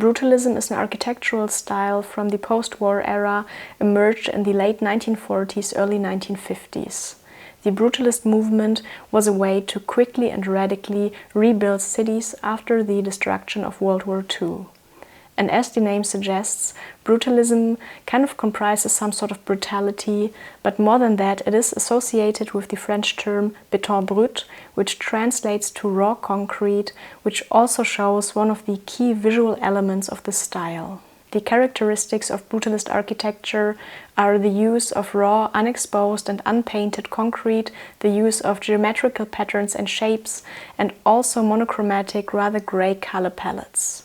Brutalism is an architectural style from the post-war era, emerged in the late 1940s, early 1950s. The Brutalist movement was a way to quickly and radically rebuild cities after the destruction of World War II. And as the name suggests, brutalism kind of comprises some sort of brutality, but more than that, it is associated with the French term béton brut, which translates to raw concrete, which also shows one of the key visual elements of the style. The characteristics of brutalist architecture are the use of raw, unexposed and unpainted concrete, the use of geometrical patterns and shapes, and also monochromatic, rather grey color palettes.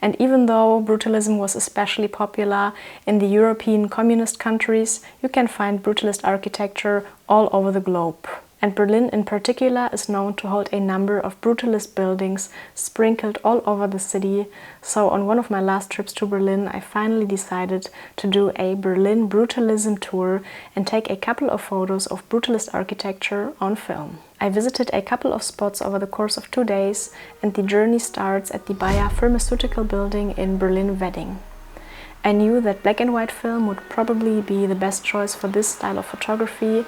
And even though brutalism was especially popular in the European communist countries, you can find brutalist architecture all over the globe. And Berlin in particular is known to hold a number of brutalist buildings sprinkled all over the city. So on one of my last trips to Berlin, I finally decided to do a Berlin brutalism tour and take a couple of photos of brutalist architecture on film. I visited a couple of spots over the course of 2 days, and the journey starts at the Bayer Pharmaceutical building in Berlin-Wedding. I knew that black and white film would probably be the best choice for this style of photography,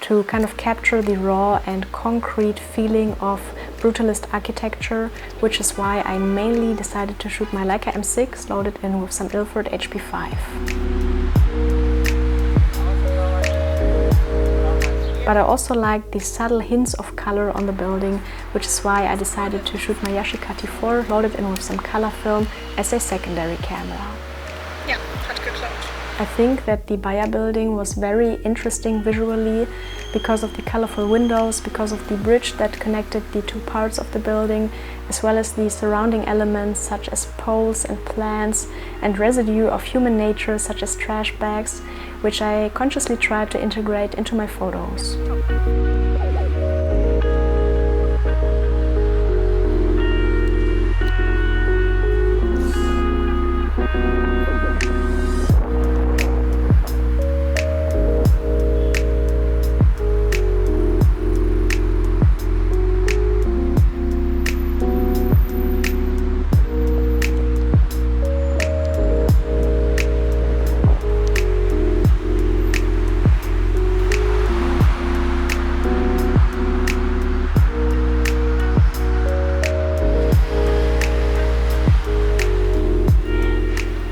to kind of capture the raw and concrete feeling of brutalist architecture, which is why I mainly decided to shoot my Leica M6 loaded in with some Ilford HP5. But I also liked the subtle hints of color on the building, which is why I decided to shoot my Yashica T4 loaded in with some color film as a secondary camera. Ja, hat geklappt. I think that the Bayer building was very interesting visually because of the colorful windows, because of the bridge that connected the two parts of the building, as well as the surrounding elements such as poles and plants and residue of human nature such as trash bags, which I consciously tried to integrate into my photos.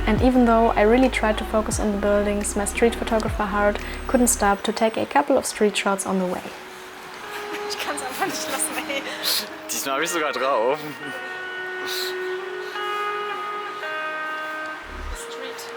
And even though I really tried to focus on the buildings, my street photographer heart couldn't stop to take a couple of street shots on the way. Ich kann's einfach nicht lassen, ey. Diesmal habe ich sogar drauf. Street.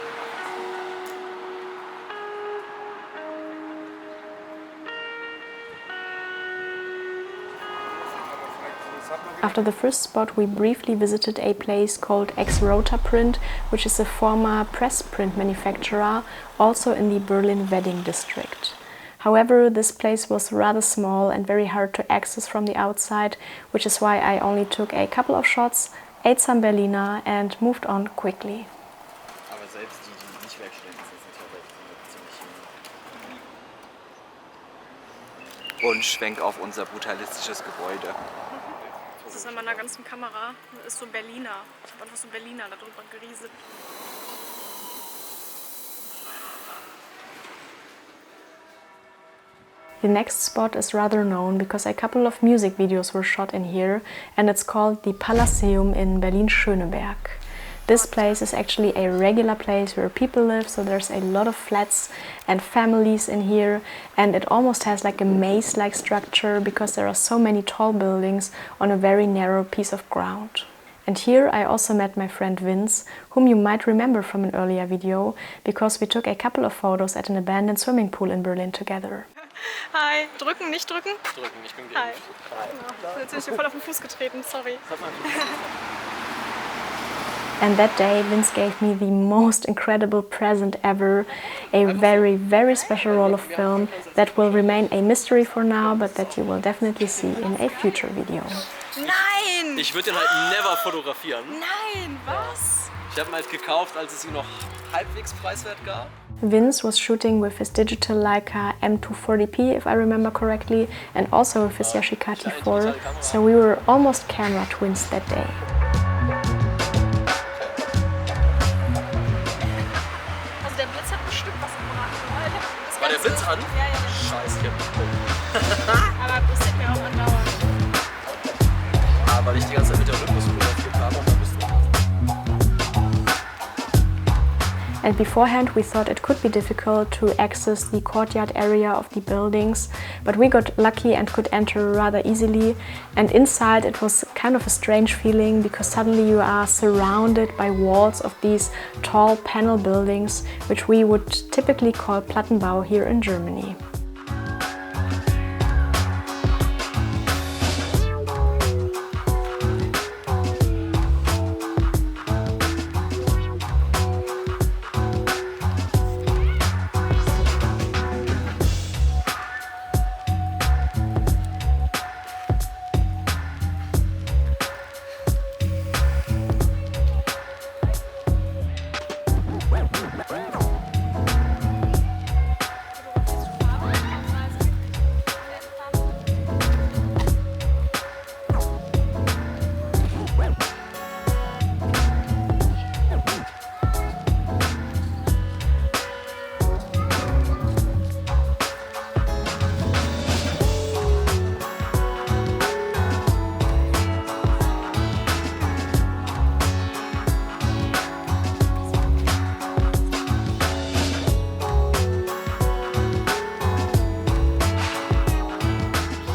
After the first spot, we briefly visited a place called X-Rota Print, which is a former press print manufacturer, also in the Berlin-Wedding district. However, this place was rather small and very hard to access from the outside, which is why I only took a couple of shots, ate some Berliner and moved on quickly. Aber selbst die nicht Werkstudenten sind teilweise ziemlich. Und schwenkt auf unser brutalistisches Gebäude. Das ist an meiner ganzen Kamera. Das ist so Berliner. Ich habe einfach so Berliner darüber gerieselt. The next spot is rather known because a couple of music videos were shot in here, and it's called the Pallasseum in Berlin-Schöneberg. This place is actually a regular place where people live, so there's a lot of flats and families in here, and it almost has like a maze-like structure because there are so many tall buildings on a very narrow piece of ground. And here I also met my friend Vince, whom you might remember from an earlier video, because we took a couple of photos at an abandoned swimming pool in Berlin together. Hi, drücken, nicht drücken? Drücken, ich bin geimpft. Hi. Genau. Jetzt bin ich dir voll auf den Fuß getreten, sorry. And that day Vince gave me the most incredible present ever, a very, very special roll of film that will remain a mystery for now, but that you will definitely see in a future video. Nein! Ich würde den halt never fotografieren. Nein, was? Ich habe ihn halt gekauft, als es ihn noch halbwegs preiswert gab. Vince was shooting with his digital Leica M240p, if I remember correctly, and also with his Yashica T4, so we were almost camera twins that day. an? Ja, ja. Scheiße, ich hab Aber das sieht mir auch andauernd. weil ich die ganze Zeit mit der Rhythmus fotografiert habe und dann bist du. And beforehand we thought it could be difficult to access the courtyard area of the buildings, but we got lucky and could enter rather easily. And inside it was kind of a strange feeling because suddenly you are surrounded by walls of these tall panel buildings, which we would typically call Plattenbau here in Germany.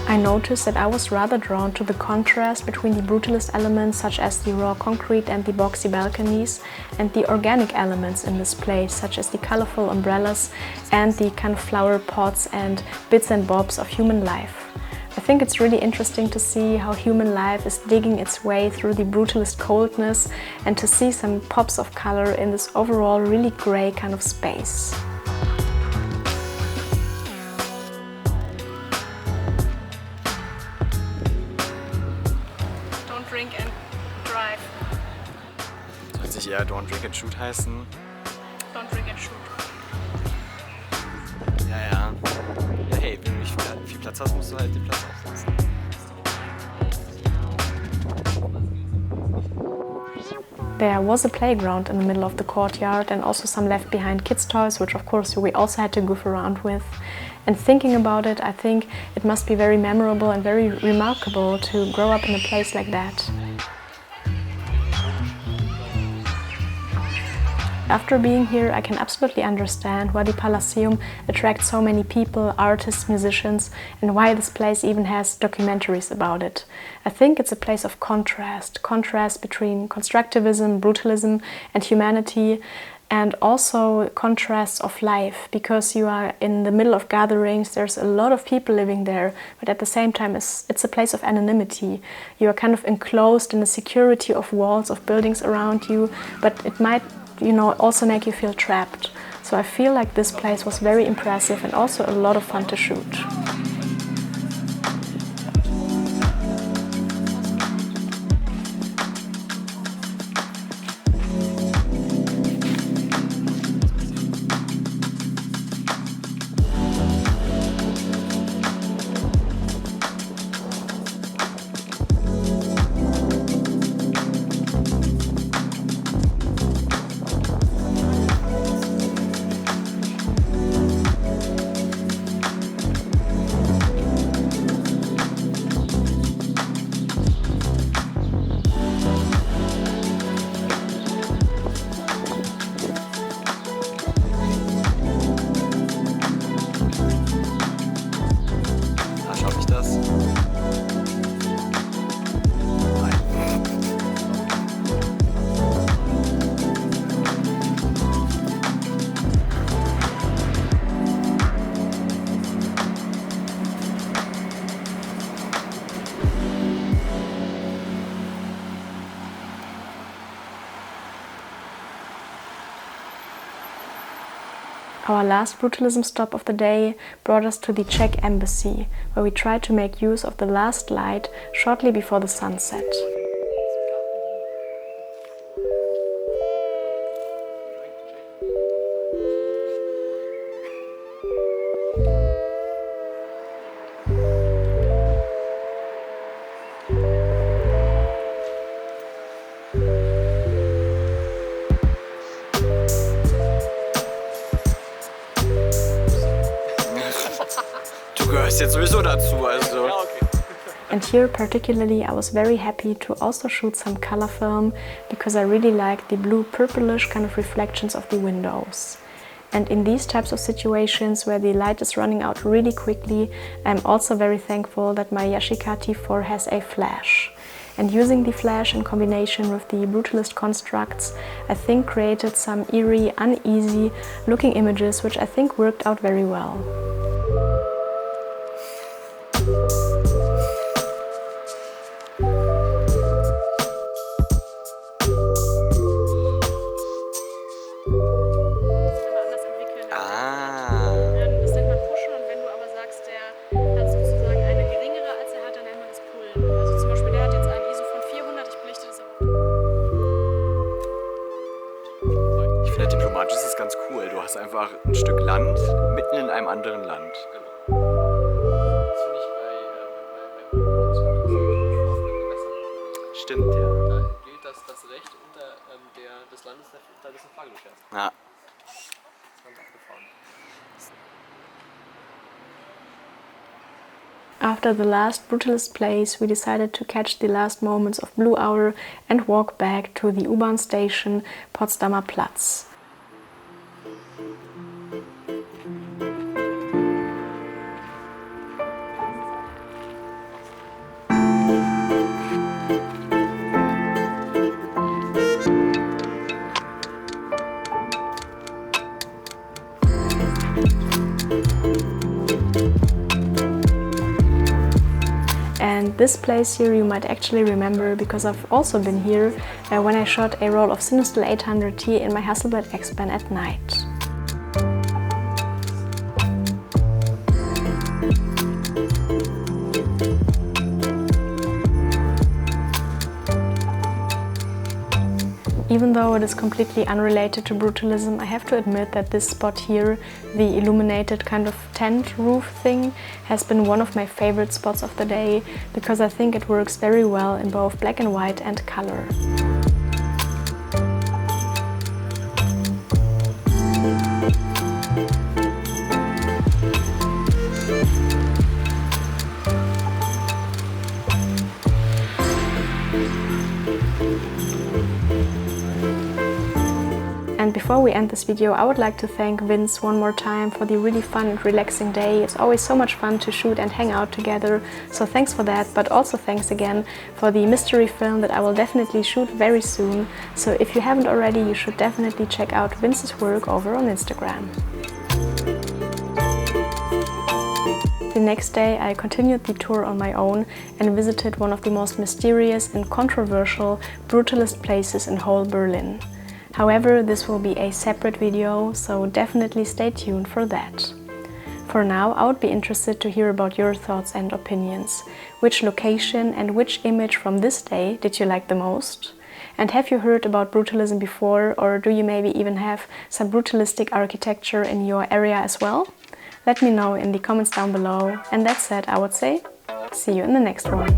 I noticed that I was rather drawn to the contrast between the brutalist elements such as the raw concrete and the boxy balconies and the organic elements in this place such as the colorful umbrellas and the kind of flower pots and bits and bobs of human life. I think it's really interesting to see how human life is digging its way through the brutalist coldness and to see some pops of color in this overall really grey kind of space. Drink and drive. Sollte sich eher Don't Drink and Shoot heißen. Don't drink and shoot. Ja, ja. Ja, hey, wenn du nicht viel Platz hast, musst du halt den Platz aufsetzen. There was a playground in the middle of the courtyard and also some left behind kids' toys, which of course we also had to goof around with. And thinking about it, I think it must be very memorable and very remarkable to grow up in a place like that. After being here, I can absolutely understand why the Pallasseum attracts so many people, artists, musicians, and why this place even has documentaries about it. I think it's a place of contrast between constructivism, brutalism, and humanity, and also contrasts of life, because you are in the middle of gatherings, there's a lot of people living there, but at the same time it's a place of anonymity. You are kind of enclosed in the security of walls, of buildings around you, but it might, also make you feel trapped. So I feel like this place was very impressive and also a lot of fun to shoot. Our last brutalism stop of the day brought us to the Czech embassy, where we tried to make use of the last light shortly before the sunset. jetzt sowieso dazu, also. Ja, okay. And here particularly I was very happy to also shoot some color film because I really liked the blue purplish kind of reflections of the windows. And in these types of situations where the light is running out really quickly, I'm also very thankful that my Yashica T4 has a flash. And using the flash in combination with the Brutalist constructs, I think created some eerie, uneasy looking images which I think worked out very well. Diplomatisch ist ganz cool. Du hast einfach ein Stück Land mitten in einem anderen Land. Genau. Das finde ich bei besser. Stimmt, ja. Da gilt das Recht des Landes, da ist eine Flagge durchfährst. Ja. Das ist ganz abgefahren. After the last Brutalist place, we decided to catch the last moments of Blue Hour and walk back to the U-Bahn station Potsdamer Platz. And this place here you might actually remember because I've also been here when I shot a roll of Cinestill 800T in my Hasselblad X-Pen at night. Even though it is completely unrelated to brutalism, I have to admit that this spot here, the illuminated kind of tent roof thing, has been one of my favorite spots of the day because I think it works very well in both black and white and color. And before we end this video, I would like to thank Vince one more time for the really fun and relaxing day. It's always so much fun to shoot and hang out together, so thanks for that, but also thanks again for the mystery film that I will definitely shoot very soon. So if you haven't already, you should definitely check out Vince's work over on Instagram. The next day I continued the tour on my own and visited one of the most mysterious and controversial brutalist places in whole Berlin. However, this will be a separate video, so definitely stay tuned for that. For now, I would be interested to hear about your thoughts and opinions. Which location and which image from this day did you like the most? And have you heard about brutalism before, or do you maybe even have some brutalistic architecture in your area as well? Let me know in the comments down below. And that said, I would say, see you in the next one.